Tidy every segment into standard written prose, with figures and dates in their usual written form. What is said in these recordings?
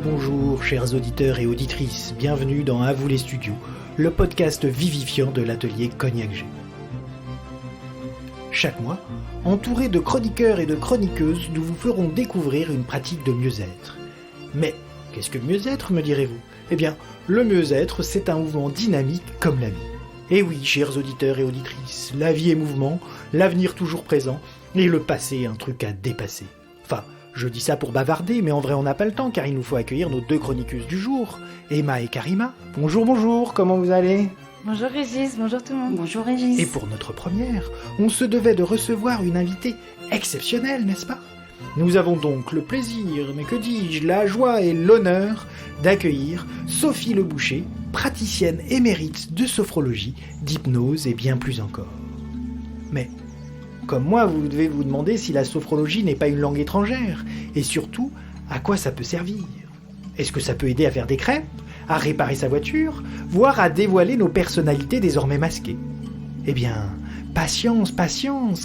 Bonjour, chers auditeurs et auditrices, bienvenue dans À vous les studios, le podcast vivifiant de l'atelier Cognac G. Chaque mois, entouré de chroniqueurs et de chroniqueuses, nous vous ferons découvrir une pratique de mieux-être. Mais qu'est-ce que mieux-être, me direz-vous ? Eh bien, le mieux-être, c'est un mouvement dynamique comme la vie. Et oui, chers auditeurs et auditrices, la vie est mouvement, l'avenir toujours présent, et le passé un truc à dépasser. Enfin, je dis ça pour bavarder, mais en vrai on n'a pas le temps, car il nous faut accueillir nos deux chroniqueuses du jour, Emma et Karima. Bonjour, comment vous allez ? Bonjour Régis, bonjour tout le monde. Bonjour Régis. Et pour notre première, on se devait de recevoir une invitée exceptionnelle, n'est-ce pas ? Nous avons donc le plaisir, mais que dis-je, la joie et l'honneur d'accueillir Sophie Le Boucher, praticienne émérite de sophrologie, d'hypnose et bien plus encore. Mais, comme moi, vous devez vous demander si la sophrologie n'est pas une langue étrangère, et surtout, à quoi ça peut servir. Est-ce que ça peut aider à faire des crêpes, à réparer sa voiture, voire à dévoiler nos personnalités désormais masquées ? Eh bien, patience,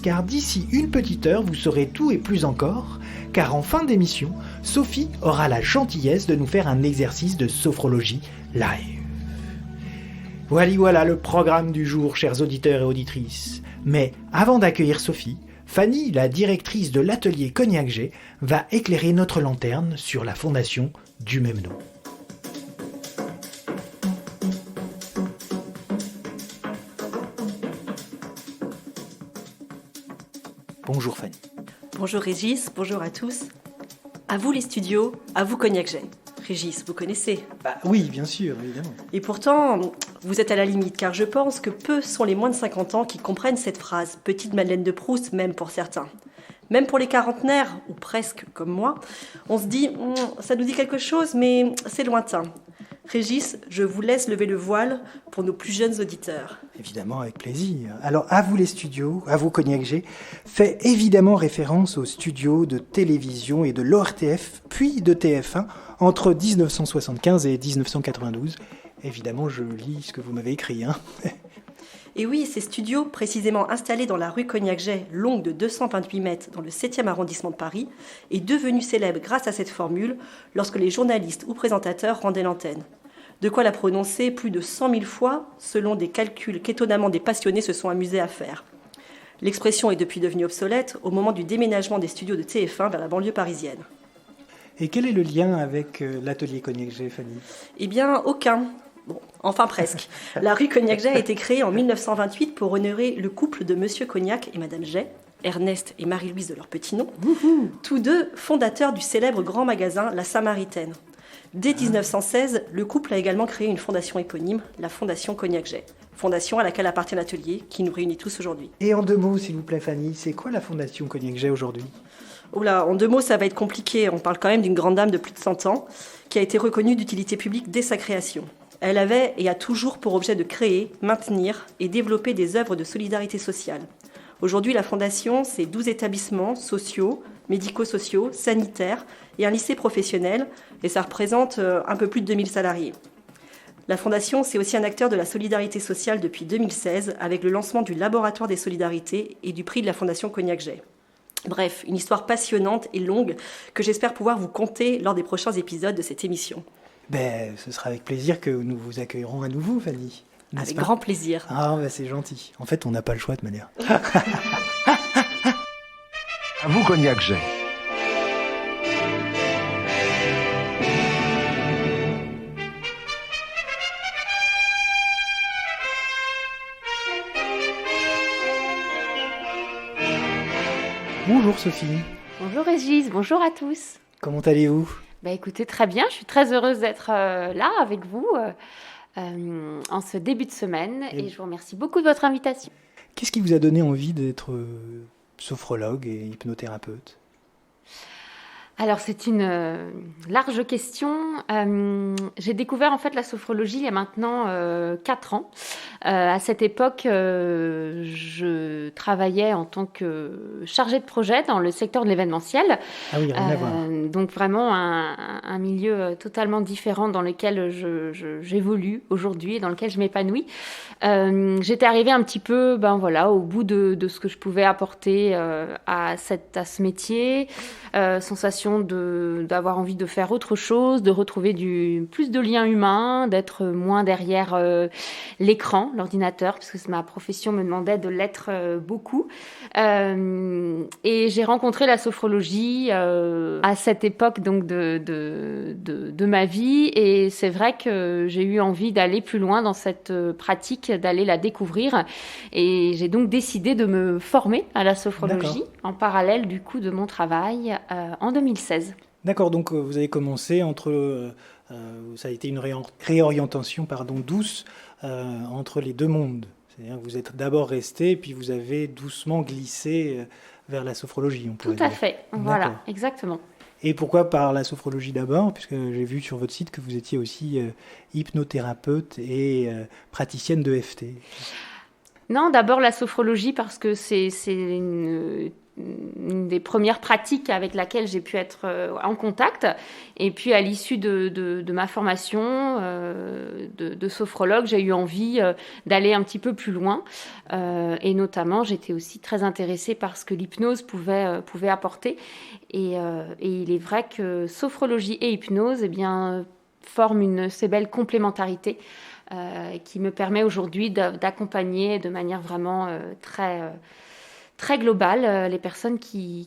car d'ici une petite heure, vous saurez tout et plus encore, car en fin d'émission, Sophie aura la gentillesse de nous faire un exercice de sophrologie live. Voilà le programme du jour, chers auditeurs et auditrices. Mais avant d'accueillir Sophie, Fanny, la directrice de l'atelier Cognac G, va éclairer notre lanterne sur la fondation du même nom. Bonjour Fanny. Bonjour Régis, bonjour à tous. À vous les studios, à vous Cognac G. Régis, vous connaissez ? Bah oui, bien sûr, évidemment. Et pourtant, vous êtes à la limite, car je pense que peu sont les moins de 50 ans qui comprennent cette phrase, petite Madeleine de Proust, même pour certains. Même pour les quarantenaires, ou presque comme moi, on se dit, ça nous dit quelque chose, mais c'est lointain. Régis, je vous laisse lever le voile pour nos plus jeunes auditeurs. Évidemment, avec plaisir. Alors, À vous les studios, À vous Cognac G, fait évidemment référence aux studios de télévision et de l'ORTF, puis de TF1, entre 1975 et 1992. Évidemment, je lis ce que vous m'avez écrit, hein. Et oui, ces studios, précisément installés dans la rue Cognac-Jay, longue de 228 mètres dans le 7e arrondissement de Paris, est devenu célèbre grâce à cette formule lorsque les journalistes ou présentateurs rendaient l'antenne. De quoi la prononcer plus de 100 000 fois, selon des calculs qu'étonnamment des passionnés se sont amusés à faire. L'expression est depuis devenue obsolète au moment du déménagement des studios de TF1 vers la banlieue parisienne. Et quel est le lien avec l'atelier Cognac G, Fanny ? Eh bien, aucun. Bon, enfin presque. La rue Cognac-Jay a été créée en 1928 pour honorer le couple de Monsieur Cognac et Madame Jay, Ernest et Marie-Louise de leur petit nom, tous deux fondateurs du célèbre grand magasin La Samaritaine. Dès 1916, le couple a également créé une fondation éponyme, la Fondation Cognac-Jay, fondation à laquelle appartient l'atelier qui nous réunit tous aujourd'hui. Et en deux mots, s'il vous plaît, Fanny, c'est quoi la Fondation Cognac G aujourd'hui ? Oula, en deux mots, ça va être compliqué. On parle quand même d'une grande dame de plus de 100 ans qui a été reconnue d'utilité publique dès sa création. Elle avait et a toujours pour objet de créer, maintenir et développer des œuvres de solidarité sociale. Aujourd'hui, la Fondation, c'est 12 établissements sociaux, médico-sociaux, sanitaires et un lycée professionnel, et ça représente un peu plus de 2000 salariés. La Fondation, c'est aussi un acteur de la solidarité sociale depuis 2016, avec le lancement du Laboratoire des Solidarités et du prix de la Fondation Cognac G. Bref, une histoire passionnante et longue que j'espère pouvoir vous conter lors des prochains épisodes de cette émission. Ce sera avec plaisir que nous vous accueillerons à nouveau, Fanny. Avec grand plaisir. Ah, c'est gentil. En fait, on n'a pas le choix de manière. À vous Cognac G. Bonjour Sophie. Bonjour Régis, bonjour à tous. Comment allez-vous ? Écoutez, très bien, je suis très heureuse d'être là avec vous en ce début de semaine et je vous remercie beaucoup de votre invitation. Qu'est-ce qui vous a donné envie d'être sophrologue et hypnothérapeute ? Alors, c'est une large question. J'ai découvert en fait la sophrologie il y a maintenant 4 ans. À cette époque, je travaillais en tant que chargée de projet dans le secteur de l'événementiel. Ah oui, rien à voir. Donc vraiment un milieu totalement différent dans lequel j'évolue aujourd'hui et dans lequel je m'épanouis. J'étais arrivée un petit peu au bout de ce que je pouvais apporter à ce métier. Sensation d'avoir envie de faire autre chose, de retrouver plus de liens humains, d'être moins derrière l'écran, l'ordinateur, parce que ma profession me demandait de l'être beaucoup. Et j'ai rencontré la sophrologie à cette époque donc de ma vie, et c'est vrai que j'ai eu envie d'aller plus loin dans cette pratique, d'aller la découvrir, et j'ai donc décidé de me former à la sophrologie en parallèle du coup de mon travail en 2016. D'accord, donc vous avez commencé ça a été une réorientation douce entre les deux mondes. C'est-à-dire que vous êtes d'abord resté, puis vous avez doucement glissé vers la sophrologie, on pourrait dire. Tout à fait, voilà, exactement. Et pourquoi par la sophrologie d'abord? Puisque j'ai vu sur votre site que vous étiez aussi hypnothérapeute et praticienne de FT. Non, d'abord la sophrologie parce que c'est une des premières pratiques avec laquelle j'ai pu être en contact. Et puis, à l'issue de ma formation de sophrologue, j'ai eu envie d'aller un petit peu plus loin. Et notamment, j'étais aussi très intéressée par ce que l'hypnose pouvait apporter. Et il est vrai que sophrologie et hypnose forment une assez belle complémentarité qui me permet aujourd'hui d'accompagner de manière vraiment très globale les personnes qui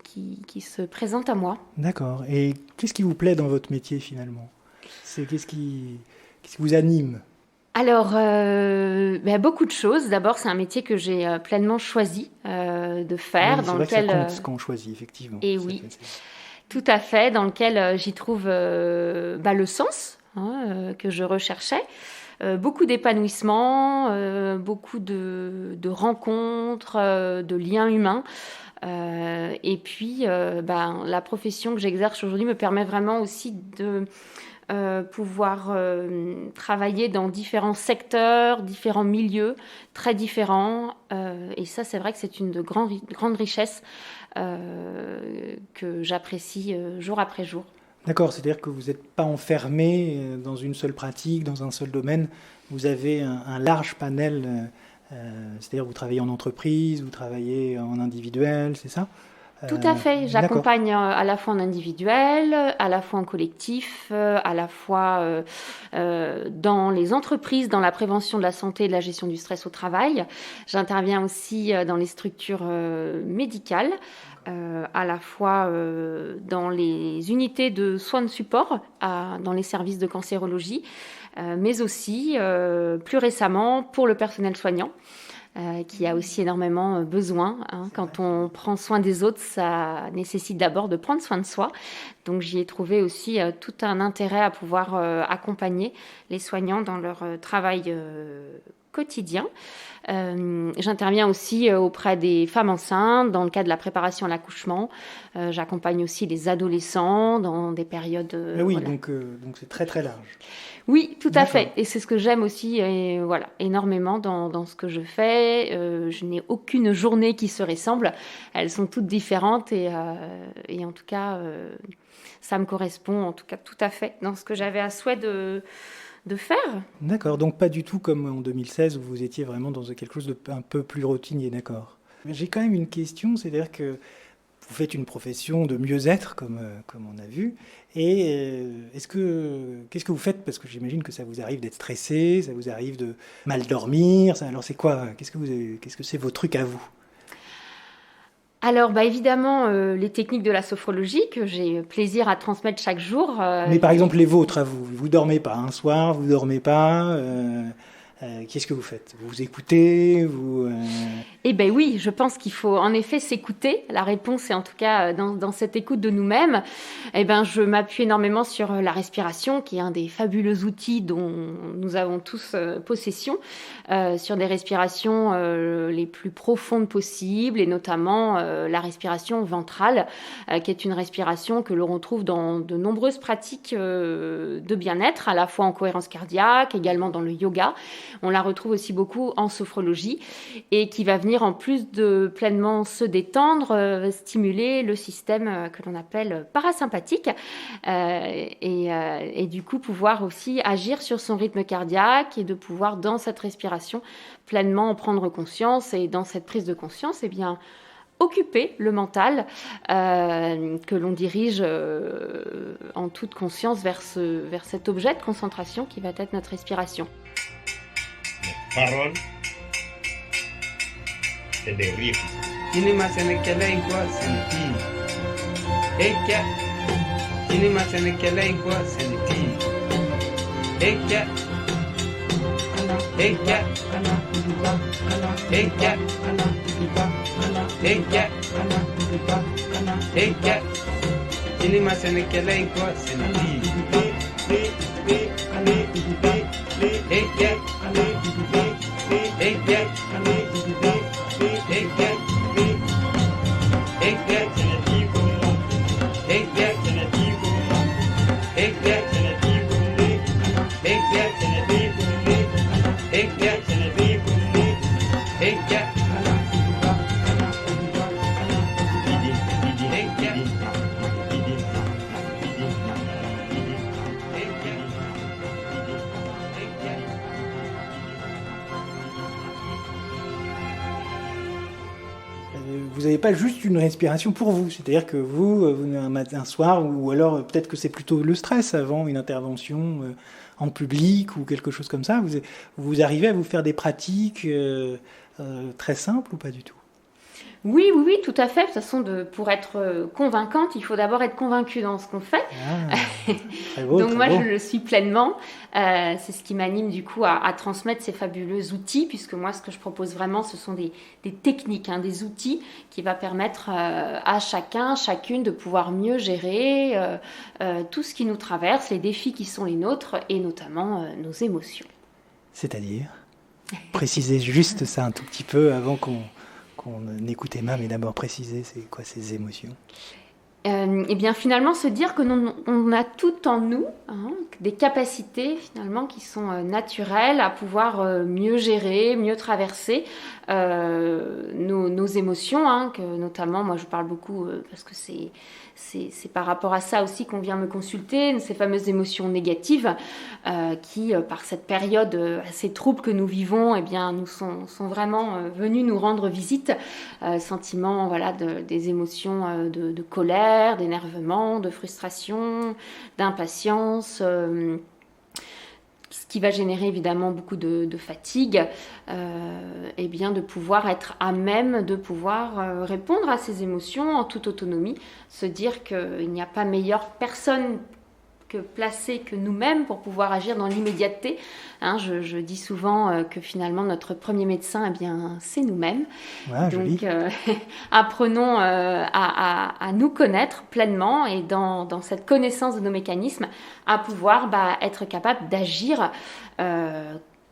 se présentent à moi. D'accord. Et qu'est-ce qui vous plaît dans votre métier finalement? Qu'est-ce qui vous anime? Alors, beaucoup de choses. D'abord, c'est un métier que j'ai pleinement choisi de faire. Oui, c'est vrai que ça compte ce qu'on choisit, effectivement. Et oui, tout à fait, dans lequel j'y trouve le sens que je recherchais. Beaucoup d'épanouissement, beaucoup de rencontres, de liens humains. Et puis, la profession que j'exerce aujourd'hui me permet vraiment aussi de pouvoir travailler dans différents secteurs, différents milieux, très différents. Et ça, c'est vrai que c'est une grande richesse que j'apprécie jour après jour. D'accord, c'est-à-dire que vous n'êtes pas enfermé dans une seule pratique, dans un seul domaine. Vous avez un large panel, c'est-à-dire vous travaillez en entreprise, vous travaillez en individuel, c'est ça? Tout à fait. J'accompagne à la fois en individuel, à la fois en collectif, à la fois dans les entreprises, dans la prévention de la santé et de la gestion du stress au travail. J'interviens aussi dans les structures médicales, à la fois dans les unités de soins de support, dans les services de cancérologie, mais aussi plus récemment pour le personnel soignant. Qui a aussi énormément besoin. Quand on prend soin des autres, ça nécessite d'abord de prendre soin de soi. Donc j'y ai trouvé aussi tout un intérêt à pouvoir accompagner les soignants dans leur travail quotidien. J'interviens aussi auprès des femmes enceintes dans le cadre de la préparation à l'accouchement. J'accompagne aussi les adolescents dans des périodes... oui, donc c'est très très large. Oui, tout à fait. Et c'est ce que j'aime aussi énormément dans ce que je fais. Je n'ai aucune journée qui se ressemble. Elles sont toutes différentes et en tout cas, ça me correspond en tout cas tout à fait dans ce que j'avais à souhait de faire. D'accord, donc pas du tout comme en 2016 où vous étiez vraiment dans quelque chose de un peu plus routinier, d'accord. J'ai quand même une question, c'est-à-dire que vous faites une profession de mieux-être, comme on a vu, et qu'est-ce que vous faites? Parce que j'imagine que ça vous arrive d'être stressé, ça vous arrive de mal dormir, alors c'est quoi? Qu'est-ce que c'est vos trucs à vous? Alors, évidemment, les techniques de la sophrologie que j'ai plaisir à transmettre chaque jour. Mais par exemple, les vôtres à vous. Vous dormez pas un soir, vous dormez pas. Qu'est-ce que vous faites ? Vous écoutez Eh bien oui, je pense qu'il faut en effet s'écouter. La réponse est en tout cas dans cette écoute de nous-mêmes. Je m'appuie énormément sur la respiration, qui est un des fabuleux outils dont nous avons tous possession, sur des respirations les plus profondes possibles, et notamment la respiration ventrale, qui est une respiration que l'on retrouve dans de nombreuses pratiques de bien-être, à la fois en cohérence cardiaque, également dans le yoga. On la retrouve aussi beaucoup en sophrologie et qui va venir, en plus de pleinement se détendre, stimuler le système que l'on appelle parasympathique et du coup pouvoir aussi agir sur son rythme cardiaque et de pouvoir, dans cette respiration, pleinement en prendre conscience, et dans cette prise de conscience, occuper le mental que l'on dirige en toute conscience vers cet objet de concentration qui va être notre respiration. Parole, c'est des rires. Inima senekele igwa seneti. Eke. Inima senekele igwa seneti. Eke. Eke. Eke. Eke. Eke. Inima senekele igwa seneti. Eke. Vous n'avez pas juste une respiration pour vous, c'est-à-dire que vous un soir, ou alors peut-être que c'est plutôt le stress avant une intervention en public ou quelque chose comme ça, vous arrivez à vous faire des pratiques très simples ou pas du tout ? Oui, tout à fait. De toute façon, pour être convaincante, il faut d'abord être convaincue dans ce qu'on fait. Très beau, Donc très moi, beau. je le suis pleinement. C'est ce qui m'anime du coup à transmettre ces fabuleux outils, puisque moi, ce que je propose vraiment, ce sont des techniques, des outils qui va permettre à chacune de pouvoir mieux gérer tout ce qui nous traverse, les défis qui sont les nôtres, et notamment nos émotions. C'est-à-dire, précisez juste ça un tout petit peu avant qu'on écoute Emma, mais d'abord préciser, c'est quoi ces émotions ? Finalement, se dire que on a tout en nous, des capacités finalement qui sont naturelles à pouvoir mieux gérer, mieux traverser nos émotions, que notamment, moi je parle beaucoup parce que c'est par rapport à ça aussi qu'on vient me consulter, ces fameuses émotions négatives qui, par cette période assez trouble que nous vivons, nous sont vraiment venus nous rendre visite. Sentiments, des émotions de colère, d'énervement, de frustration, d'impatience, ce qui va générer évidemment beaucoup de fatigue, de pouvoir être à même de pouvoir répondre à ces émotions en toute autonomie, se dire qu'il n'y a pas meilleure personne placée que nous-mêmes pour pouvoir agir dans l'immédiateté. Je dis souvent que finalement notre premier médecin, c'est nous-mêmes. Ouais, donc apprenons à nous connaître pleinement, et dans cette connaissance de nos mécanismes, à pouvoir être capable d'agir,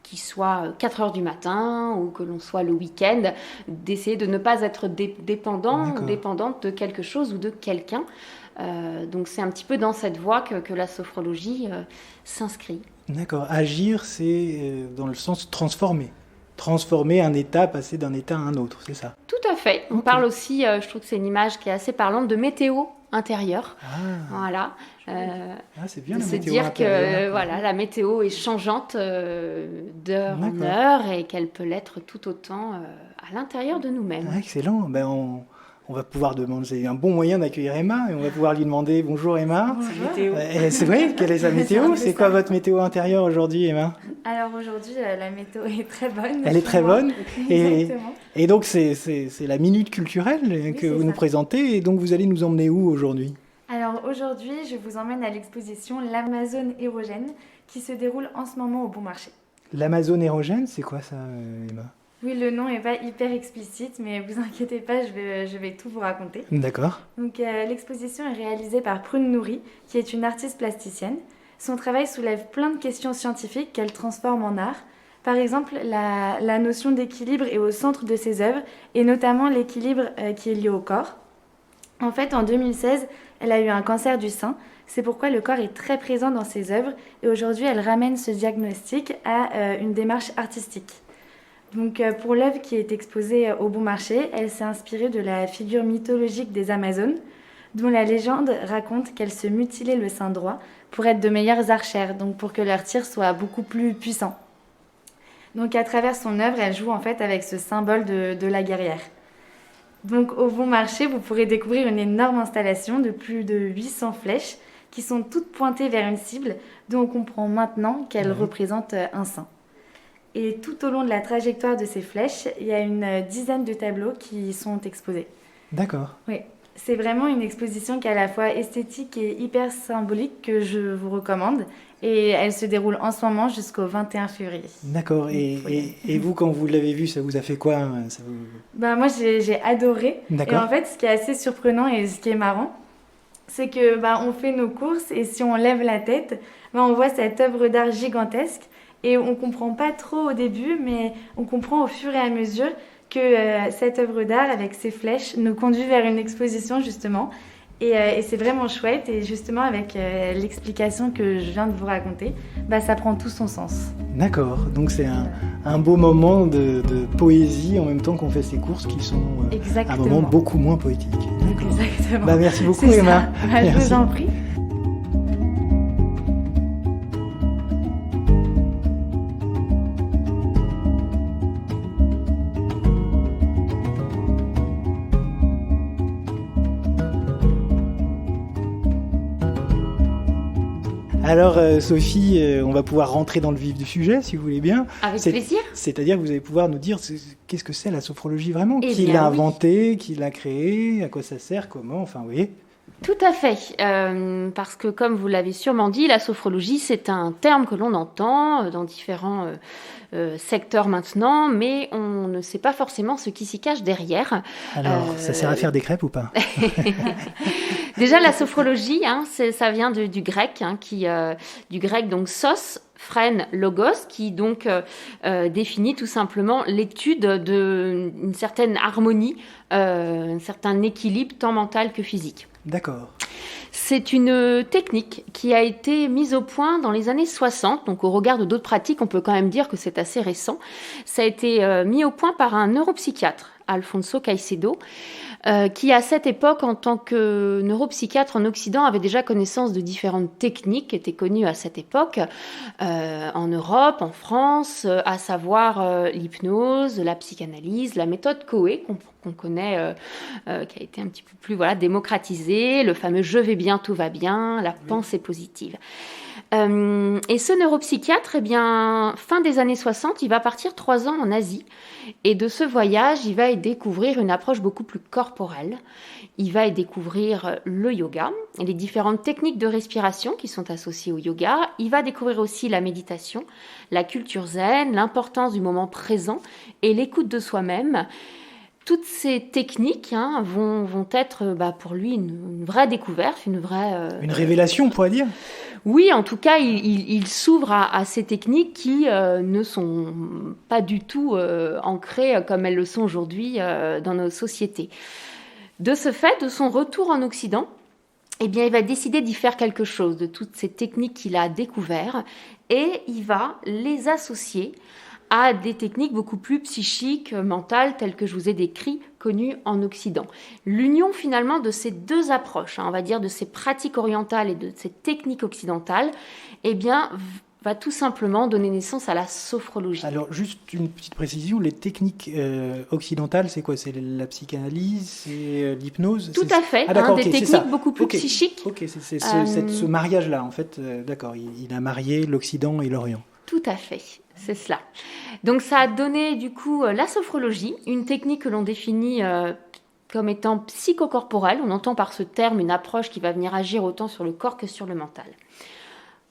qu'il soit 4 heures du matin ou que l'on soit le week-end, d'essayer de ne pas être dépendant ou dépendante de quelque chose ou de quelqu'un. Donc c'est un petit peu dans cette voie que la sophrologie s'inscrit. D'accord. Agir, c'est dans le sens transformer. Transformer un état, passer d'un état à un autre, c'est ça ? Tout à fait. On parle aussi, je trouve que c'est une image qui est assez parlante, de météo intérieure. Voilà. C'est bien de la se météo dire intérieure. que la météo est changeante d'heure en heure, et qu'elle peut l'être tout autant à l'intérieur de nous-mêmes. Excellent. On va pouvoir demander, c'est un bon moyen d'accueillir Emma, et on va pouvoir lui demander bonjour Emma. Bonjour. C'est vrai, quelle est sa météo ? C'est quoi votre météo intérieure aujourd'hui, Emma ? Alors aujourd'hui, la météo est très bonne. Elle est très bonne. Exactement. Et donc c'est la minute culturelle que vous nous présentez, et donc vous allez nous emmener où aujourd'hui ? Alors aujourd'hui, je vous emmène à l'exposition L'Amazone érogène, qui se déroule en ce moment au Bon Marché. L'Amazone érogène, c'est quoi ça, Emma? Oui, le nom n'est pas hyper explicite, mais vous inquiétez pas, je vais tout vous raconter. D'accord. Donc, l'exposition est réalisée par Prune Nourri, qui est une artiste plasticienne. Son travail soulève plein de questions scientifiques qu'elle transforme en art. Par exemple, la notion d'équilibre est au centre de ses œuvres, et notamment l'équilibre qui est lié au corps. En fait, en 2016, elle a eu un cancer du sein. C'est pourquoi le corps est très présent dans ses œuvres, et aujourd'hui, elle ramène ce diagnostic à une démarche artistique. Donc, pour l'œuvre qui est exposée au Bon Marché, elle s'est inspirée de la figure mythologique des Amazones, dont la légende raconte qu'elles se mutilaient le sein droit pour être de meilleures archères, donc pour que leur tir soit beaucoup plus puissant. Donc, à travers son œuvre, elle joue en fait avec ce symbole de la guerrière. Donc, au Bon Marché, vous pourrez découvrir une énorme installation de plus de 800 flèches qui sont toutes pointées vers une cible, dont on comprend maintenant qu'elles représentent un sein. Et tout au long de la trajectoire de ces flèches, il y a une dizaine de tableaux qui sont exposés. D'accord. Oui, c'est vraiment une exposition qui est à la fois esthétique et hyper symbolique que je vous recommande. Et elle se déroule en ce moment jusqu'au 21 février. D'accord. Et vous, quand vous l'avez vu, ça vous a fait quoi, ça vous... Moi, j'ai adoré. D'accord. Et en fait, ce qui est assez surprenant et ce qui est marrant, c'est que on fait nos courses et si on lève la tête, on voit cette œuvre d'art gigantesque. Et on ne comprend pas trop au début, mais on comprend au fur et à mesure que cette œuvre d'art, avec ses flèches, nous conduit vers une exposition, justement. Et c'est vraiment chouette. Et justement, avec l'explication que je viens de vous raconter, ça prend tout son sens. D'accord. Donc, c'est un beau moment de poésie en même temps qu'on fait ces courses qui sont un moment beaucoup moins poétique. D'accord. Exactement. Merci beaucoup, Emma. Je vous en prie. Alors, Sophie, on va pouvoir rentrer dans le vif du sujet, si vous voulez bien. Avec plaisir. C'est-à-dire que vous allez pouvoir nous dire qu'est-ce que c'est la sophrologie vraiment, qui l'a inventée, qui l'a créée, à quoi ça sert, comment, enfin, vous voyez. Tout à fait, parce que comme vous l'avez sûrement dit, la sophrologie, c'est un terme que l'on entend dans différents secteurs maintenant, mais on ne sait pas forcément ce qui s'y cache derrière. Alors, ça sert à faire des crêpes ou pas? Déjà, la sophrologie, ça vient du grec, du grec donc sos, phrène, logos, qui donc définit tout simplement l'étude d'une certaine harmonie, un certain équilibre tant mental que physique. D'accord. C'est une technique qui a été mise au point dans les années 60, donc au regard de d'autres pratiques, on peut quand même dire que c'est assez récent. Ça a été mis au point par un neuropsychiatre, Alfonso Caicedo, qui à cette époque, en tant que neuropsychiatre en Occident, avait déjà connaissance de différentes techniques qui étaient connues à cette époque, en Europe, en France, à savoir l'hypnose, la psychanalyse, la méthode Coé, qu'on connaît, qui a été un petit peu plus démocratisée, le fameux « je vais bien, tout va bien », la pensée positive. Et ce neuropsychiatre, fin des années 60, il va partir 3 ans en Asie. Et de ce voyage, il va y découvrir une approche beaucoup plus corporelle. Il va y découvrir le yoga et les différentes techniques de respiration qui sont associées au yoga. Il va découvrir aussi la méditation, la culture zen, l'importance du moment présent et l'écoute de soi-même. Toutes ces techniques vont être pour lui une vraie découverte, une révélation, on pourrait dire. Oui, en tout cas, il s'ouvre à ces techniques qui ne sont pas du tout ancrées comme elles le sont aujourd'hui dans nos sociétés. De ce fait, de son retour en Occident, il va décider d'y faire quelque chose de toutes ces techniques qu'il a découvertes et il va les associer à des techniques beaucoup plus psychiques, mentales, telles que je vous ai décrites, connues en Occident. L'union finalement de ces deux approches, on va dire de ces pratiques orientales et de ces techniques occidentales, va tout simplement donner naissance à la sophrologie. Alors, juste une petite précision, les techniques occidentales, c'est quoi? C'est la psychanalyse, c'est l'hypnose? Tout à fait, des techniques beaucoup plus psychiques. Ok, c'est ce mariage-là, en fait, d'accord, il a marié l'Occident et l'Orient. Tout à fait, c'est cela. Donc ça a donné du coup la sophrologie, une technique que l'on définit comme étant psychocorporelle. On entend par ce terme une approche qui va venir agir autant sur le corps que sur le mental.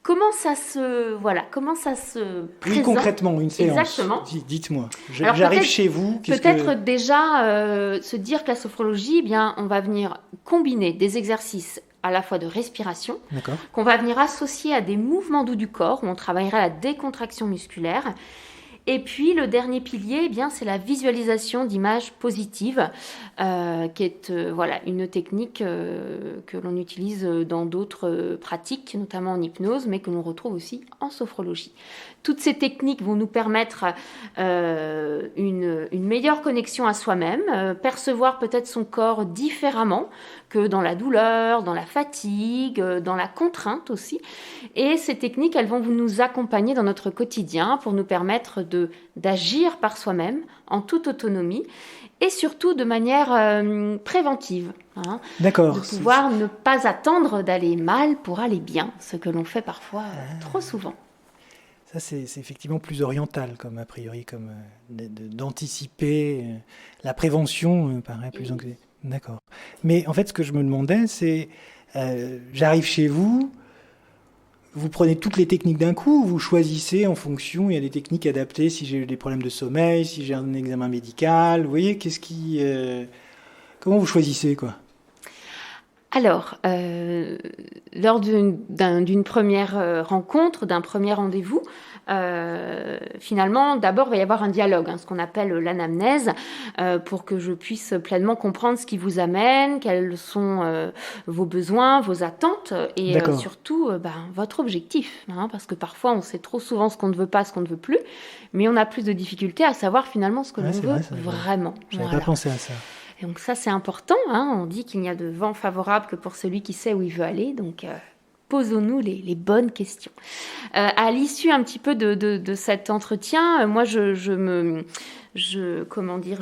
Comment ça se présente? Oui, concrètement, une séance. Exactement. Dites-moi. Alors, J'arrive chez vous. Peut-être déjà se dire que la sophrologie, eh bien, on va venir combiner des exercices à la fois de respiration, qu'on va venir associer à des mouvements doux du corps, où on travaillera la décontraction musculaire. Et puis, le dernier pilier, eh bien, c'est la visualisation d'images positives, qui est une technique que l'on utilise dans d'autres pratiques, notamment en hypnose, mais que l'on retrouve aussi en sophrologie. Toutes ces techniques vont nous permettre une meilleure connexion à soi-même, percevoir peut-être son corps différemment que dans la douleur, dans la fatigue, dans la contrainte aussi. Et ces techniques, elles vont nous accompagner dans notre quotidien pour nous permettre d'agir par soi-même en toute autonomie et surtout de manière préventive. D'accord. De pouvoir ne pas attendre d'aller mal pour aller bien, ce que l'on fait parfois trop souvent. Ça, c'est effectivement plus oriental, comme a priori, comme d'anticiper. La prévention me paraît plus... D'accord. Mais en fait, ce que je me demandais, c'est... j'arrive chez vous, vous prenez toutes les techniques d'un coup, ou vous choisissez en fonction, il y a des techniques adaptées si j'ai des problèmes de sommeil, si j'ai un examen médical, vous voyez, comment vous choisissez, quoi? Alors, lors d'une première rencontre, d'un premier rendez-vous, finalement, d'abord, il va y avoir un dialogue, ce qu'on appelle l'anamnèse, pour que je puisse pleinement comprendre ce qui vous amène, quels sont vos besoins, vos attentes et surtout votre objectif. Parce que parfois, on sait trop souvent ce qu'on ne veut pas, ce qu'on ne veut plus, mais on a plus de difficultés à savoir finalement ce que l'on veut vraiment. Je n'avais pas pensé à ça. Et donc ça, c'est important. On dit qu'il n'y a de vent favorable que pour celui qui sait où il veut aller. Donc, posons-nous les bonnes questions. À l'issue un petit peu de cet entretien, moi, je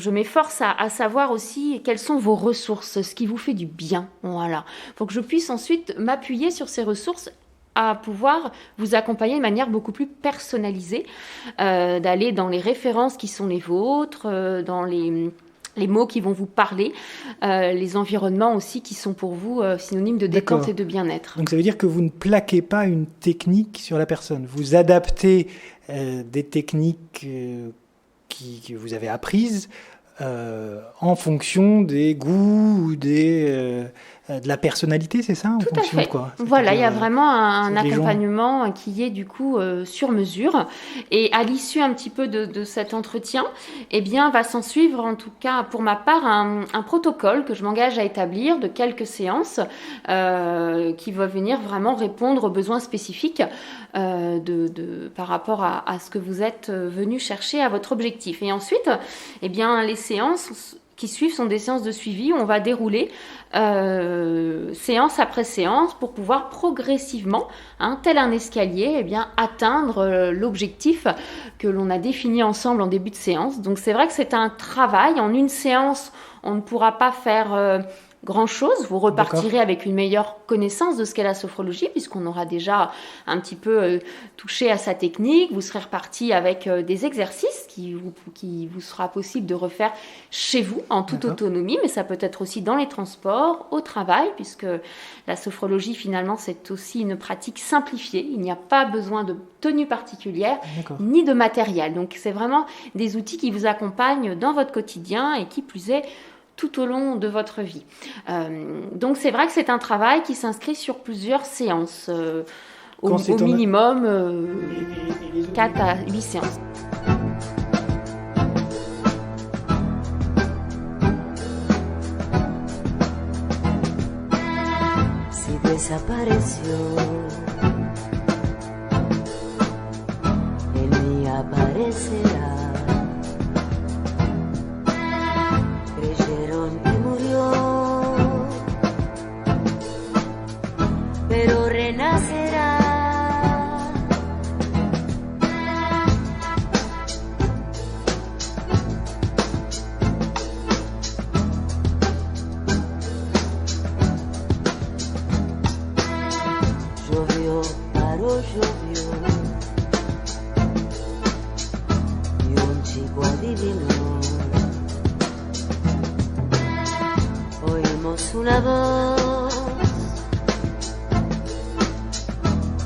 m'efforce à savoir aussi quelles sont vos ressources, ce qui vous fait du bien. Voilà. Pour que je puisse ensuite m'appuyer sur ces ressources à pouvoir vous accompagner de manière beaucoup plus personnalisée, d'aller dans les références qui sont les vôtres, dans les mots qui vont vous parler, les environnements aussi qui sont pour vous synonymes de détente et de bien-être. Donc ça veut dire que vous ne plaquez pas une technique sur la personne. Vous adaptez des techniques que vous avez apprises en fonction des goûts ou de la personnalité, c'est ça? Tout à fait. Voilà, il y a vraiment un accompagnement qui est du coup sur mesure. Et à l'issue un petit peu de cet entretien, eh bien, va s'en suivre, en tout cas pour ma part, un protocole que je m'engage à établir de quelques séances qui va venir vraiment répondre aux besoins spécifiques par rapport à ce que vous êtes venu chercher à votre objectif. Et ensuite, eh bien, les séances qui suivent sont des séances de suivi où on va dérouler séance après séance pour pouvoir progressivement, tel un escalier, eh bien, atteindre l'objectif que l'on a défini ensemble en début de séance. Donc c'est vrai que c'est un travail. En une séance, on ne pourra pas faire grand-chose. Vous repartirez avec une meilleure connaissance de ce qu'est la sophrologie, puisqu'on aura déjà un petit peu touché à sa technique. Vous serez reparti avec des exercices qui vous sera possible de refaire chez vous, en toute autonomie, mais ça peut être aussi dans les transports, au travail, puisque la sophrologie, finalement, c'est aussi une pratique simplifiée. Il n'y a pas besoin de tenue particulière, ni de matériel. Donc, c'est vraiment des outils qui vous accompagnent dans votre quotidien et qui plus est, tout au long de votre vie. Donc c'est vrai que c'est un travail qui s'inscrit sur plusieurs séances, au minimum 4 à 8 séances. Si desapareció, él ni aparecerá. Creyeron que murió, pero renacerá. Llovió, paró, llovió, y un chico adivinó. Oímos una voz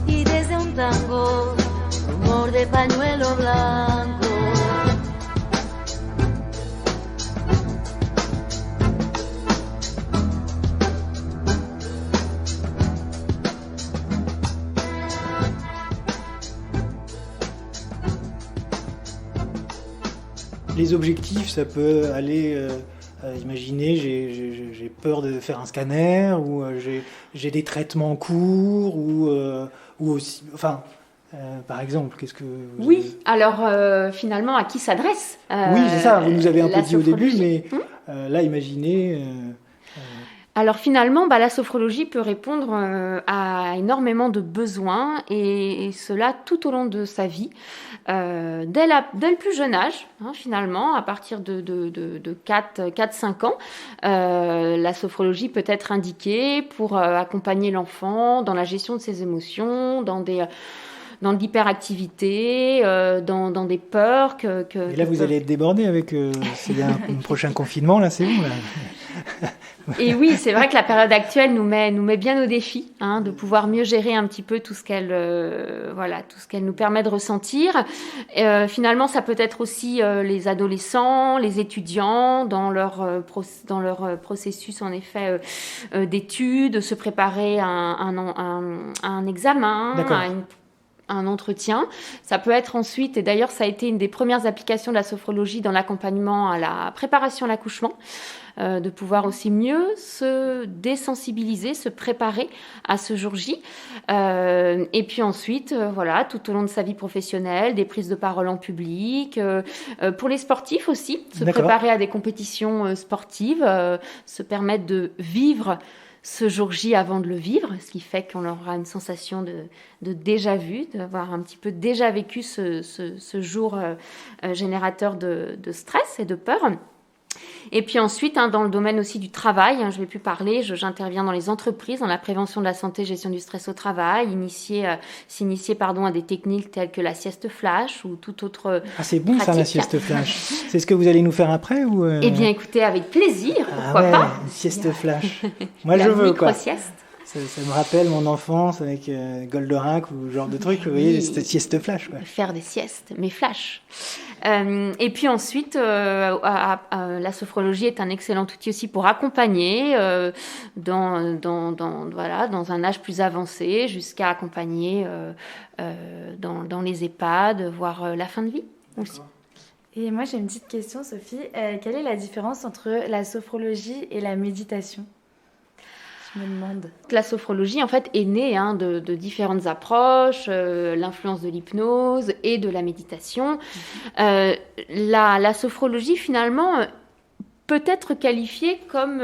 y desde un de pañuelo blanco. Les objectifs, ça peut aller, imaginez, j'ai peur de faire un scanner, ou j'ai des traitements en cours, ou aussi, enfin, par exemple, qu'est-ce que... Oui, alors finalement, à qui s'adresse Oui, c'est ça, vous nous avez un peu dit au début, sophrologie. mais là, imaginez... Alors finalement, la sophrologie peut répondre à énormément de besoins, et cela tout au long de sa vie, dès le plus jeune âge, finalement, à partir de 4-5 ans. La sophrologie peut être indiquée pour accompagner l'enfant dans la gestion de ses émotions, dans de l'hyperactivité, dans des peurs Et là, vous allez être débordé avec c'est un prochain confinement, là, c'est bon, là. Et oui, c'est vrai que la période actuelle nous met bien au défi, de pouvoir mieux gérer un petit peu tout ce qu'elle nous permet de ressentir. Finalement, ça peut être aussi les adolescents, les étudiants dans leur processus en effet d'études, se préparer à un examen, un entretien. Ça peut être ensuite, et d'ailleurs ça a été une des premières applications de la sophrologie dans l'accompagnement à la préparation à l'accouchement, de pouvoir aussi mieux se désensibiliser, se préparer à ce jour J. Et puis ensuite, tout au long de sa vie professionnelle, des prises de parole en public, pour les sportifs aussi, se préparer à des compétitions sportives, se permettre de vivre ce jour J avant de le vivre, ce qui fait qu'on aura une sensation de déjà vu, d'avoir un petit peu déjà vécu ce jour générateur de stress et de peur. Et puis ensuite, dans le domaine aussi du travail, je vais plus parler, j'interviens dans les entreprises, dans la prévention de la santé, gestion du stress au travail, s'initier à des techniques telles que la sieste flash ou toute autre c'est bon pratique. Ça, la sieste flash. C'est ce que vous allez nous faire après ou Eh bien, écoutez, avec plaisir, pourquoi pas. Une sieste flash. Moi, je veux, quoi. Micro-sieste. Ça me rappelle mon enfance avec Goldorak ou ce genre de truc, vous voyez, c'était sieste flash, quoi. Faire des siestes, mais flash. Et puis ensuite, la sophrologie est un excellent outil aussi pour accompagner dans un âge plus avancé, jusqu'à accompagner dans les EHPAD, voire la fin de vie aussi. Et moi, j'ai une petite question, Sophie. Quelle est la différence entre la sophrologie et la méditation ? Je me demande. La sophrologie, en fait, est née de différentes approches, l'influence de l'hypnose et de la méditation. La sophrologie, finalement, peut être qualifiée comme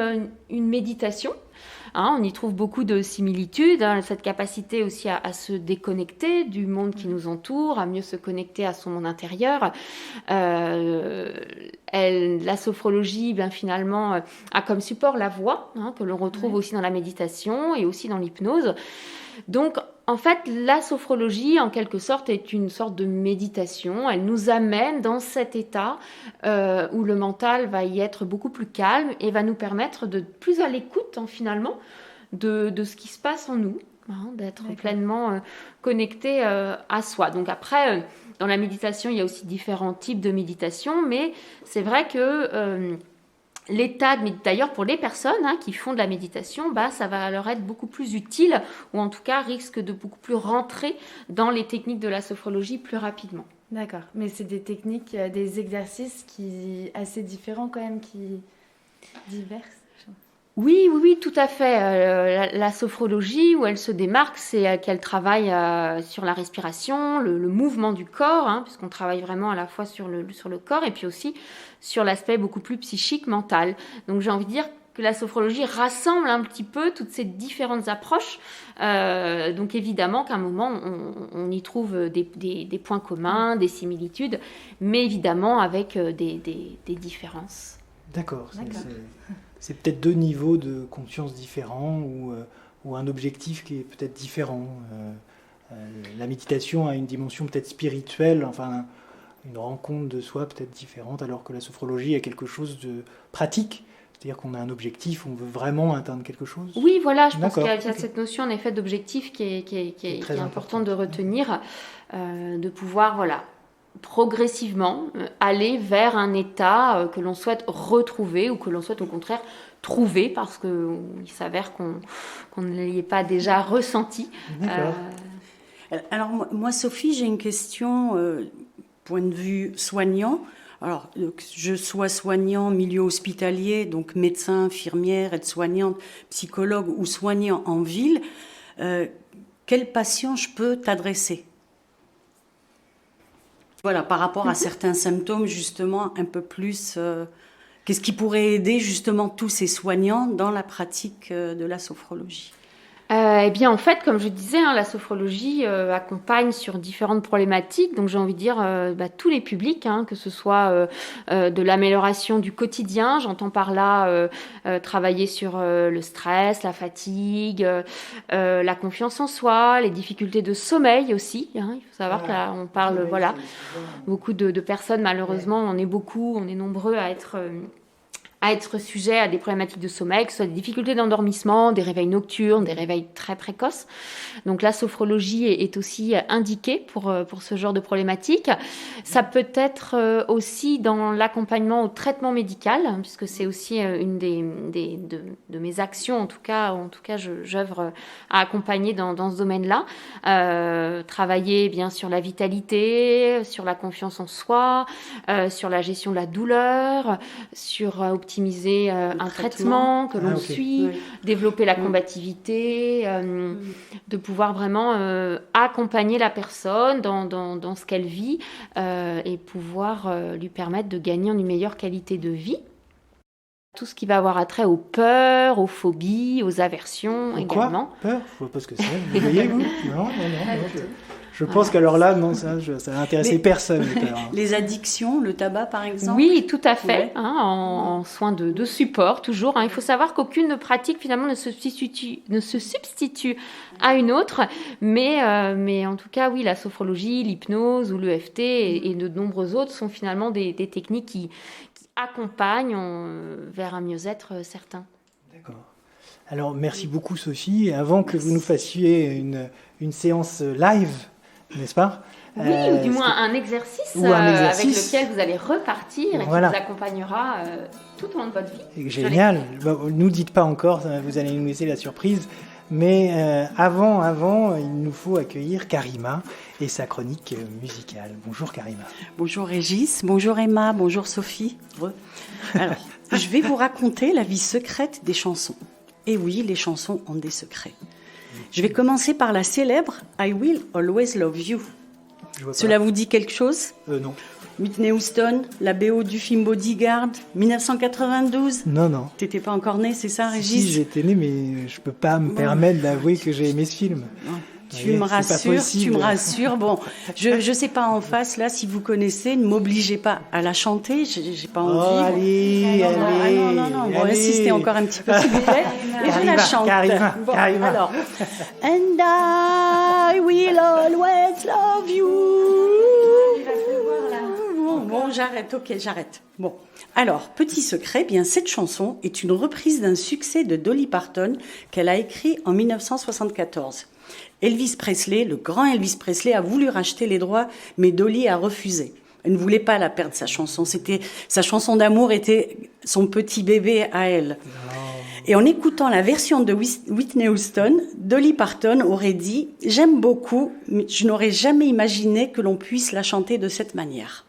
une méditation. On y trouve beaucoup de similitudes, cette capacité aussi à se déconnecter du monde qui nous entoure, à mieux se connecter à son monde intérieur. La sophrologie, finalement, a comme support la voix, que l'on retrouve aussi dans la méditation et aussi dans l'hypnose. Donc, en fait, la sophrologie, en quelque sorte, est une sorte de méditation. Elle nous amène dans cet état où le mental va y être beaucoup plus calme et va nous permettre de plus à l'écoute, finalement, de ce qui se passe en nous, d'être pleinement connecté à soi. Donc après, dans la méditation, il y a aussi différents types de méditation, mais c'est vrai que... d'ailleurs pour les personnes qui font de la méditation, ça va leur être beaucoup plus utile, ou en tout cas risque de beaucoup plus rentrer dans les techniques de la sophrologie plus rapidement. D'accord, mais c'est des techniques, des exercices assez différents quand même, qui diverses. Oui, tout à fait. La sophrologie, où elle se démarque, c'est qu'elle travaille sur la respiration, le mouvement du corps, puisqu'on travaille vraiment à la fois sur le corps et puis aussi sur l'aspect beaucoup plus psychique, mental. Donc j'ai envie de dire que la sophrologie rassemble un petit peu toutes ces différentes approches. Donc évidemment qu'à un moment, on y trouve des points communs, des similitudes, mais évidemment avec des différences. D'accord. C'est peut-être deux niveaux de conscience différents ou un objectif qui est peut-être différent. La méditation a une dimension peut-être spirituelle, enfin une rencontre de soi peut-être différente, alors que la sophrologie a quelque chose de pratique, C'est-à-dire qu'on a un objectif, on veut vraiment atteindre quelque chose? Oui, voilà, je pense qu'il y a D'accord. cette notion en effet d'objectif qui est très important de retenir, de pouvoir progressivement aller vers un état que l'on souhaite retrouver ou que l'on souhaite au contraire trouver parce qu'il s'avère qu'on ne l'y ait pas déjà ressenti. D'accord. Alors moi, Sophie, j'ai une question, point de vue soignant. Alors, que je sois soignant, milieu hospitalier, donc médecin, infirmière, aide-soignante, psychologue ou soignant en ville, quel patient je peux t'adresser? Voilà, par rapport à certains symptômes, justement, un peu plus... qu'est-ce qui pourrait aider, justement, tous ces soignants dans la pratique de la sophrologie? Eh bien, en fait, comme je disais, la sophrologie accompagne sur différentes problématiques. Donc, j'ai envie de dire tous les publics, que ce soit de l'amélioration du quotidien. J'entends par là travailler sur le stress, la fatigue, la confiance en soi, les difficultés de sommeil aussi. Il faut savoir que là, on parle, beaucoup de personnes, malheureusement, on est nombreux à être sujet à des problématiques de sommeil, que ce soit des difficultés d'endormissement, des réveils nocturnes, des réveils très précoces. Donc la sophrologie est aussi indiquée pour ce genre de problématiques. Ça peut être aussi dans l'accompagnement au traitement médical, puisque c'est aussi une de mes actions, en tout cas j'œuvre à accompagner dans ce domaine-là. Travailler bien sur la vitalité, sur la confiance en soi, sur la gestion de la douleur, sur optimiser un traitement que l'on suit, développer la combativité, de pouvoir vraiment accompagner la personne dans ce qu'elle vit et pouvoir lui permettre de gagner en une meilleure qualité de vie. Tout ce qui va avoir attrait aux peurs, aux phobies, aux aversions également. Peur? Je vois pas ce que c'est. Vous voyez, vous? Non. Je pense qu'alors là, non, ça va intéresser personne. Les addictions, le tabac par exemple? Oui, tout à fait, en soins de support, toujours. Il faut savoir qu'aucune pratique finalement ne se substitue à une autre, mais en tout cas, oui, la sophrologie, l'hypnose ou l'EFT et de nombreux autres sont finalement des techniques qui accompagnent vers un mieux-être certain. D'accord. Alors, merci beaucoup Sophie. Avant que vous nous fassiez une séance live, n'est-ce pas? Oui, ou du moins un exercice avec lequel vous allez repartir et qui vous accompagnera tout au long de votre vie. Génial. Nous dites pas encore, vous allez nous laisser la surprise. Mais avant, il nous faut accueillir Karima et sa chronique musicale. Bonjour Karima. Bonjour Régis, bonjour Emma, bonjour Sophie. Alors, je vais vous raconter la vie secrète des chansons. Et oui, les chansons ont des secrets. Je vais commencer par la célèbre I Will Always Love You. Cela vous dit quelque chose? Non. Whitney Houston, la BO du film Bodyguard, 1992. Non. T'étais pas encore né, c'est ça, Régis? Si, j'étais né, mais je peux pas me permettre d'avouer que j'ai aimé ce film. Non. Tu me rassures. Bon, je sais pas en face, là, si vous connaissez, ne m'obligez pas à la chanter, j'ai pas envie. Non. Bon, insistez encore un petit peu, s'il vous plaît. Et je la chante. Karima. Alors. And I will always love you. Bon, j'arrête. Bon, alors, petit secret, bien cette chanson est une reprise d'un succès de Dolly Parton qu'elle a écrit en 1974. Elvis Presley, le grand Elvis Presley, a voulu racheter les droits, mais Dolly a refusé. Elle ne voulait pas la perdre, sa chanson. Sa chanson d'amour était son petit bébé à elle. Et en écoutant la version de Whitney Houston, Dolly Parton aurait dit « J'aime beaucoup, mais je n'aurais jamais imaginé que l'on puisse la chanter de cette manière ».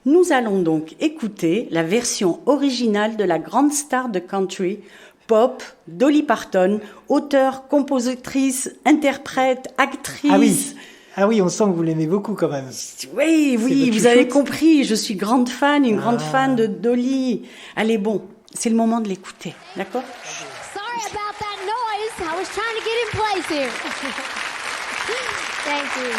Nous allons donc écouter la version originale de la grande star de country, pop, Dolly Parton, auteure, compositrice, interprète, actrice. Ah oui, on sent que vous l'aimez beaucoup quand même. Oui, vous avez compris, je suis grande fan, grande fan de Dolly. Allez, bon, c'est le moment de l'écouter, d'accord? Sorry about that noise. I was trying to get in place here. Thank you.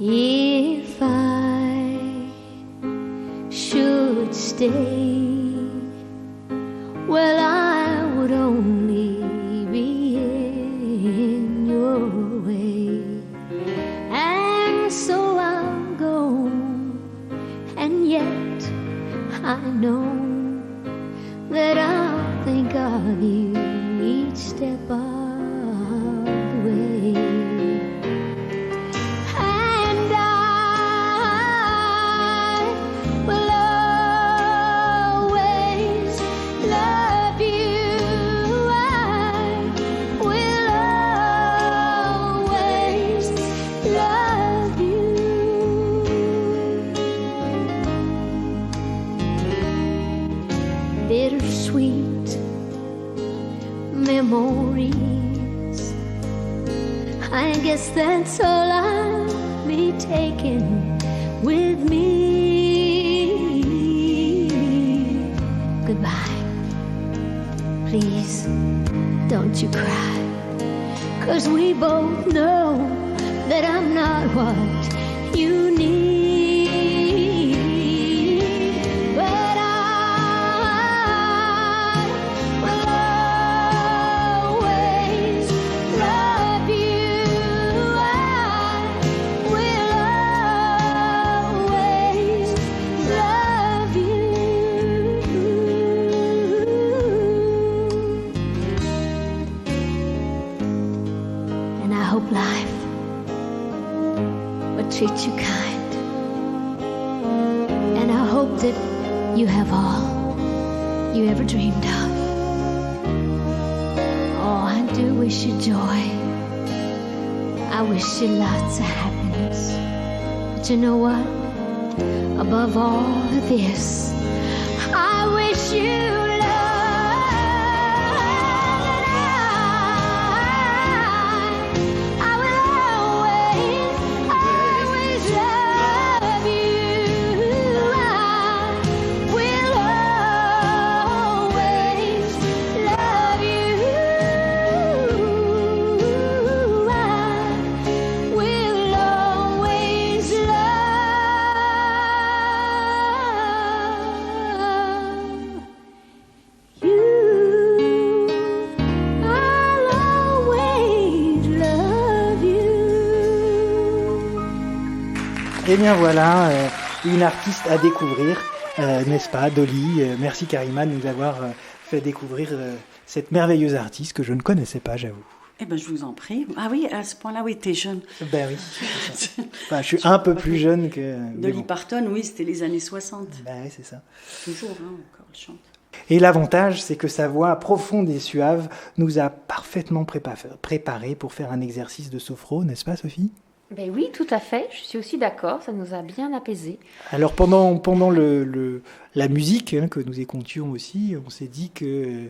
If I should stay, well, I would only know that I'll think of you each step of the way. And I will always love you. I will always love you. Bittersweet memories, I guess that's all I'll be taking with me. Goodbye, please don't you cry, 'cause we both know that I'm not what you need. But I will always love you. I will always love you. And I hope life will treat you kind. And I hope that you have all you ever dreamed of. Oh, I do wish you joy. I wish you lots of happiness. But you know what? Above all of this, I wish you Eh bien voilà, une artiste à découvrir, n'est-ce pas, Dolly. Merci Karima de nous avoir fait découvrir cette merveilleuse artiste que je ne connaissais pas, j'avoue. Eh ben, je vous en prie. Ah oui, à ce point-là, oui, t'es jeune. Ben oui. Enfin, je suis un peu plus jeune que... Dolly Parton, oui, c'était les années 60. Ben oui, c'est ça. Toujours, hein, encore, elle chante. Et l'avantage, c'est que sa voix profonde et suave nous a parfaitement préparés pour faire un exercice de sophro, n'est-ce pas, Sophie ? Ben oui, tout à fait. Je suis aussi d'accord. Ça nous a bien apaisés. Alors pendant la musique que nous écoutions aussi, on s'est dit que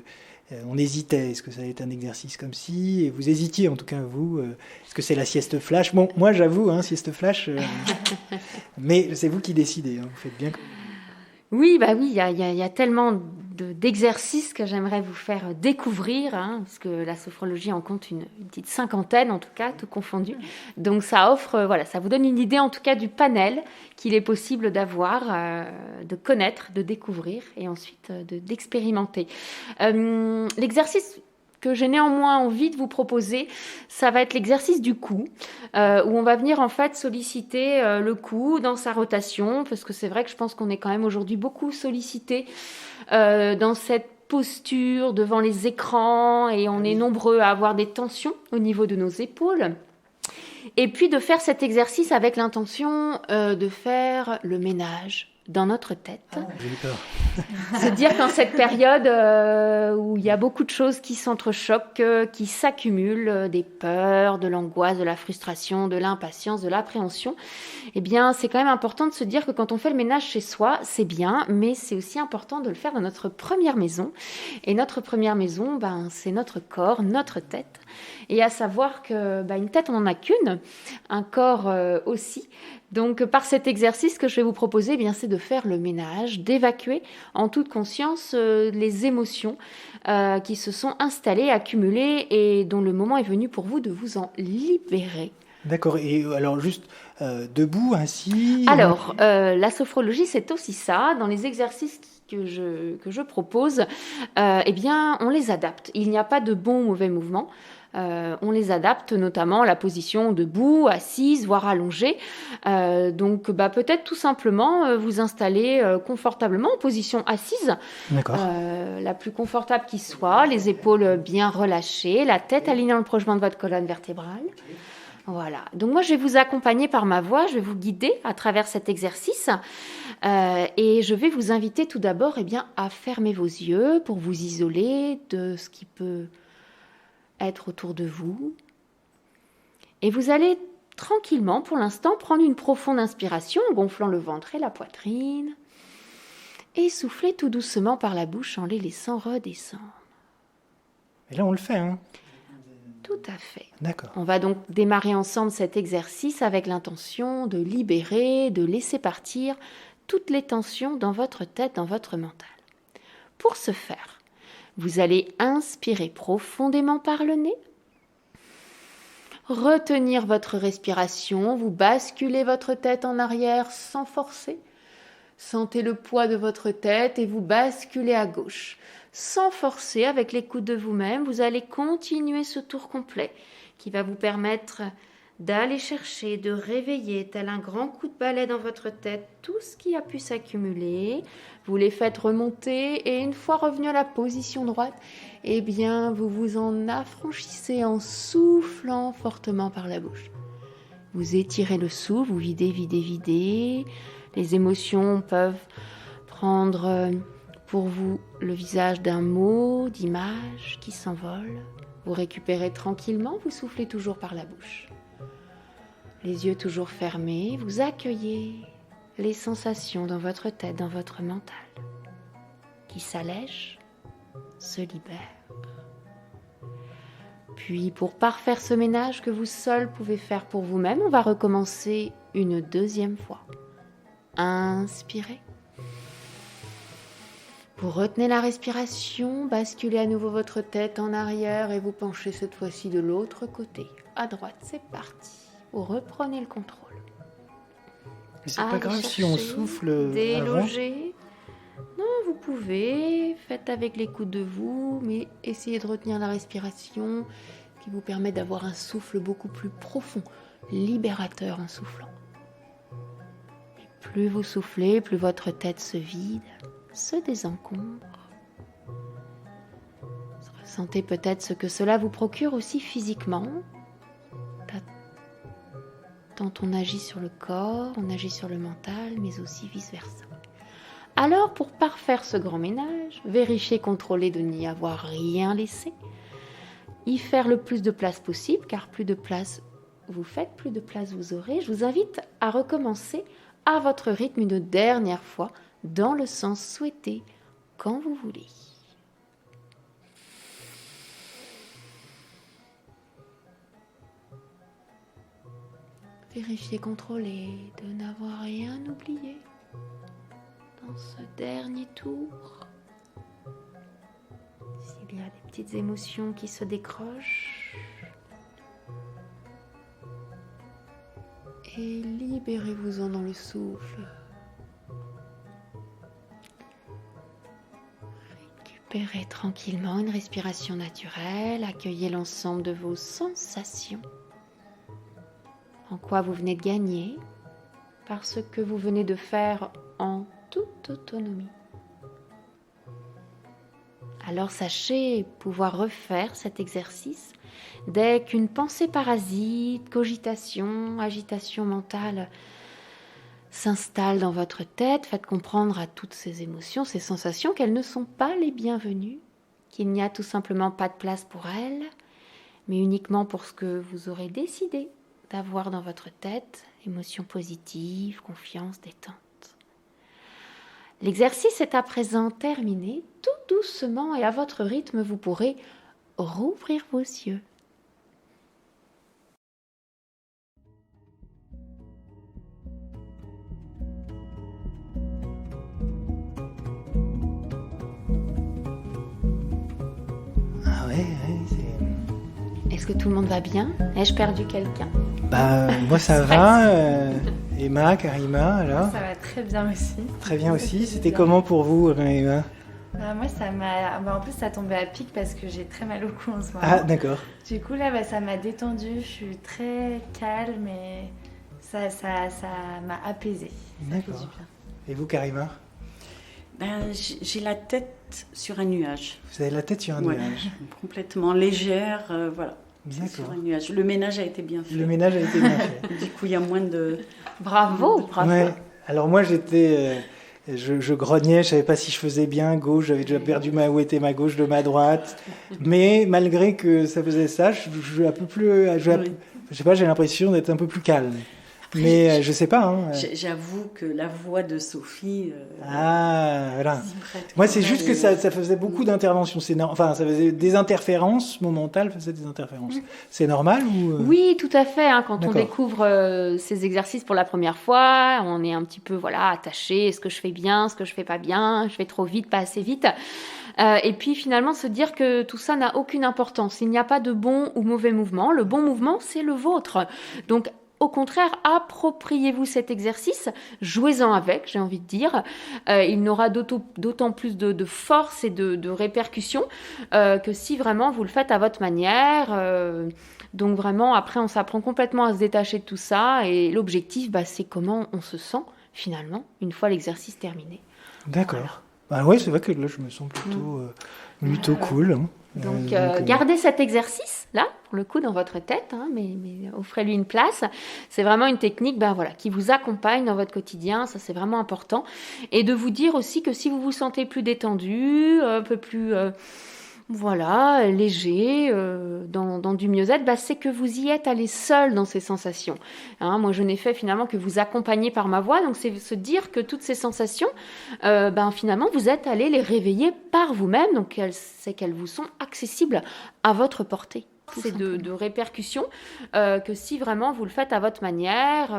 on hésitait. Est-ce que ça allait être un exercice comme ci ? Et vous hésitiez en tout cas vous. Est-ce que c'est la sieste flash ? Bon, moi j'avoue, sieste flash. Mais c'est vous qui décidez. Vous faites bien. Oui, bah oui, il y a tellement d'exercices que j'aimerais vous faire découvrir, parce que la sophrologie en compte une petite 50aine, en tout cas, tout confondu. Donc ça offre, ça vous donne une idée en tout cas du panel qu'il est possible d'avoir, de connaître, de découvrir et ensuite d'expérimenter. L'exercice que j'ai néanmoins envie de vous proposer, ça va être l'exercice du cou, où on va venir en fait solliciter le cou dans sa rotation, parce que c'est vrai que je pense qu'on est quand même aujourd'hui beaucoup sollicité dans cette posture devant les écrans, et on est nombreux à avoir des tensions au niveau de nos épaules. Et puis de faire cet exercice avec l'intention de faire le ménage dans notre tête. J'ai eu peur. Se dire qu'en cette période où il y a beaucoup de choses qui s'entrechoquent, qui s'accumulent, des peurs, de l'angoisse, de la frustration, de l'impatience, de l'appréhension, eh bien, c'est quand même important de se dire que quand on fait le ménage chez soi, c'est bien, mais c'est aussi important de le faire dans notre première maison. Et notre première maison, c'est notre corps, notre tête. Et à savoir que une tête, on n'en a qu'une, un corps aussi. Donc, par cet exercice que je vais vous proposer, c'est de faire le ménage, d'évacuer en toute conscience les émotions qui se sont installées, accumulées et dont le moment est venu pour vous de vous en libérer. D'accord. Et alors, juste debout, ainsi... Alors, la sophrologie, c'est aussi ça. Dans les exercices que je propose, on les adapte. Il n'y a pas de bon ou mauvais mouvement. On les adapte notamment à la position debout, assise, voire allongée. Donc peut-être tout simplement vous installer confortablement en position assise, la plus confortable qui soit, les épaules bien relâchées, la tête alignée dans le prolongement de votre colonne vertébrale. Voilà. Donc moi je vais vous accompagner par ma voix, je vais vous guider à travers cet exercice et je vais vous inviter tout d'abord à fermer vos yeux pour vous isoler de ce qui peut être autour de vous. Et vous allez tranquillement, pour l'instant, prendre une profonde inspiration en gonflant le ventre et la poitrine et souffler tout doucement par la bouche en les laissant redescendre. Et là, on le fait, hein? Tout à fait. D'accord. On va donc démarrer ensemble cet exercice avec l'intention de libérer, de laisser partir toutes les tensions dans votre tête, dans votre mental. Pour ce faire, vous allez inspirer profondément par le nez, retenir votre respiration, vous basculez votre tête en arrière sans forcer, sentez le poids de votre tête et vous basculez à gauche. Sans forcer, avec l'écoute de vous-même, vous allez continuer ce tour complet qui va vous permettre d'aller chercher, de réveiller, tel un grand coup de balai dans votre tête, tout ce qui a pu s'accumuler. Vous les faites remonter et une fois revenu à la position droite, vous vous en affranchissez en soufflant fortement par la bouche. Vous étirez le souffle, vous videz. Les émotions peuvent prendre pour vous le visage d'un mot, d'image qui s'envole. Vous récupérez tranquillement, vous soufflez toujours par la bouche. Les yeux toujours fermés, vous accueillez les sensations dans votre tête, dans votre mental, qui s'allègent, se libèrent. Puis, pour parfaire ce ménage que vous seul pouvez faire pour vous-même, on va recommencer une deuxième fois. Inspirez. Vous retenez la respiration, basculez à nouveau votre tête en arrière et vous penchez cette fois-ci de l'autre côté. À droite, c'est parti. Vous reprenez le contrôle. Mais c'est pas grave si on souffle déloger. Non, vous pouvez. Faites avec l'écoute de vous, mais essayez de retenir la respiration qui vous permet d'avoir un souffle beaucoup plus profond, libérateur en soufflant. Et plus vous soufflez, plus votre tête se vide, se désencombre. Ressentez peut-être ce que cela vous procure aussi physiquement. Tant on agit sur le corps, on agit sur le mental, mais aussi vice-versa. Alors, pour parfaire ce grand ménage, vérifiez, contrôlez de n'y avoir rien laissé, y faire le plus de place possible, car plus de place vous faites, plus de place vous aurez. Je vous invite à recommencer à votre rythme une dernière fois, dans le sens souhaité, quand vous voulez. Vérifiez, contrôlez de n'avoir rien oublié dans ce dernier tour. S'il y a des petites émotions qui se décrochent, et libérez-vous-en dans le souffle. Récupérez tranquillement une respiration naturelle, accueillez l'ensemble de vos sensations. En quoi vous venez de gagner par ce que vous venez de faire en toute autonomie. Alors sachez pouvoir refaire cet exercice dès qu'une pensée parasite, cogitation, agitation mentale s'installe dans votre tête. Faites comprendre à toutes ces émotions, ces sensations qu'elles ne sont pas les bienvenues, qu'il n'y a tout simplement pas de place pour elles, mais uniquement pour ce que vous aurez décidé d'avoir dans votre tête, émotions positives, confiance, détente. L'exercice est à présent terminé. Tout doucement et à votre rythme, vous pourrez rouvrir vos yeux. Ah ouais, c'est... Est-ce que tout le monde va bien? Ai-je perdu quelqu'un? Moi ça va. Emma, Karima, alors? Ça va très bien aussi. Très bien aussi. C'était comment pour vous, Emma? Moi, ça m'a... en plus, ça tombait à pic parce que j'ai très mal au cou en ce moment. Ah, d'accord. Du coup, là, ça m'a détendue. Je suis très calme et ça m'a apaisée. D'accord. Et vous, Karima? J'ai la tête sur un nuage. Vous avez la tête sur un nuage. Complètement légère, voilà. D'accord. Sur un nuage. Le ménage a été bien fait. Le ménage a été bien fait. Du coup, il y a moins de... Bravo. Ouais. Alors moi, j'étais... Je grognais, je savais pas si je faisais bien gauche, j'avais déjà perdu où était ma gauche de ma droite. Mais malgré que ça faisait ça, je suis un peu plus... je sais pas, j'ai l'impression d'être un peu plus calme. Mais je sais pas. J'avoue que la voix de Sophie. Voilà. Moi, c'est juste que ça faisait beaucoup d'interventions. Enfin, ça faisait des interférences. Mon mental faisait des interférences. C'est normal ou Oui, tout à fait. Quand on découvre ces exercices pour la première fois, on est un petit peu attaché. Est-ce que je fais bien? Est-ce que je fais pas bien? Je fais trop vite, pas assez vite. Et puis finalement se dire que tout ça n'a aucune importance. Il n'y a pas de bon ou mauvais mouvement. Le bon mouvement, c'est le vôtre. Donc au contraire, appropriez-vous cet exercice, jouez-en avec, j'ai envie de dire. Il n'aura d'autant plus de force et de répercussions que si vraiment vous le faites à votre manière. Donc vraiment, après, on s'apprend complètement à se détacher de tout ça. Et l'objectif, c'est comment on se sent, finalement, une fois l'exercice terminé. D'accord. Oui, c'est vrai que là, je me sens plutôt cool. Donc, gardez cet exercice-là, pour le coup, dans votre tête, mais offrez-lui une place. C'est vraiment une technique qui vous accompagne dans votre quotidien, ça c'est vraiment important. Et de vous dire aussi que si vous vous sentez plus détendu, un peu plus léger, dans du mieux-être, c'est que vous y êtes allé seul dans ces sensations. Moi, je n'ai fait finalement que vous accompagner par ma voix, donc c'est se dire que toutes ces sensations, finalement, vous êtes allé les réveiller par vous-même, donc c'est qu'elles vous sont accessibles à votre portée. C'est de répercussions que si vraiment vous le faites à votre manière,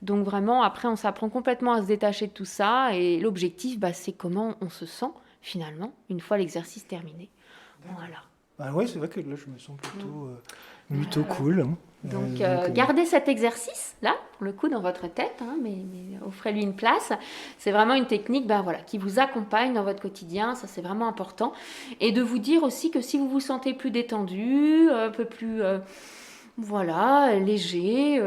donc vraiment, après, on s'apprend complètement à se détacher de tout ça, et l'objectif, c'est comment on se sent, finalement, une fois l'exercice terminé. Voilà. Oui, c'est vrai que là, je me sens plutôt cool. Donc, gardez cet exercice-là, pour le coup, dans votre tête, mais offrez-lui une place. C'est vraiment une technique qui vous accompagne dans votre quotidien, ça c'est vraiment important. Et de vous dire aussi que si vous vous sentez plus détendu, un peu plus... léger,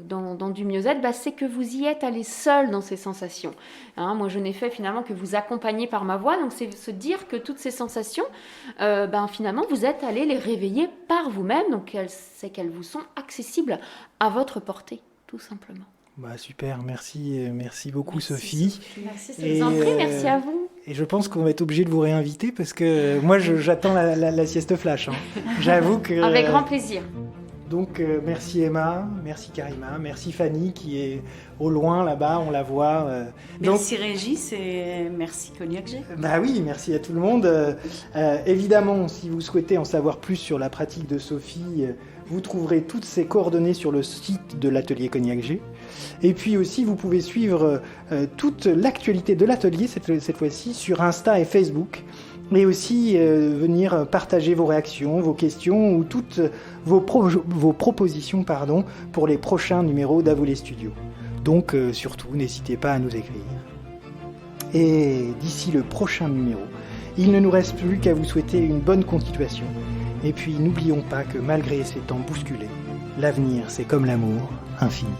dans du mieux-être, c'est que vous y êtes allé seul dans ces sensations. Moi, je n'ai fait finalement que vous accompagner par ma voix, donc c'est se dire que toutes ces sensations, finalement, vous êtes allé les réveiller par vous-même, donc c'est qu'elles vous sont accessibles à votre portée, tout simplement. Super, merci beaucoup Sophie. Merci, je vous en prie, merci à vous. Et je pense qu'on va être obligé de vous réinviter parce que moi, j'attends la sieste flash. J'avoue que... Avec grand plaisir. Donc merci Emma, merci Karima, merci Fanny qui est au loin là-bas, on la voit. Merci Régis et merci Cognac G. Oui, merci à tout le monde. Évidemment, si vous souhaitez en savoir plus sur la pratique de Sophie, vous trouverez toutes ses coordonnées sur le site de l'atelier Cognac G. Et puis aussi, vous pouvez suivre toute l'actualité de l'atelier, cette fois-ci, sur Insta et Facebook. Mais aussi venir partager vos réactions, vos questions ou toutes vos propositions pour les prochains numéros d'Avoulez Studio. Donc surtout, n'hésitez pas à nous écrire. Et d'ici le prochain numéro, il ne nous reste plus qu'à vous souhaiter une bonne continuation. Et puis n'oublions pas que malgré ces temps bousculés, l'avenir c'est comme l'amour, infini.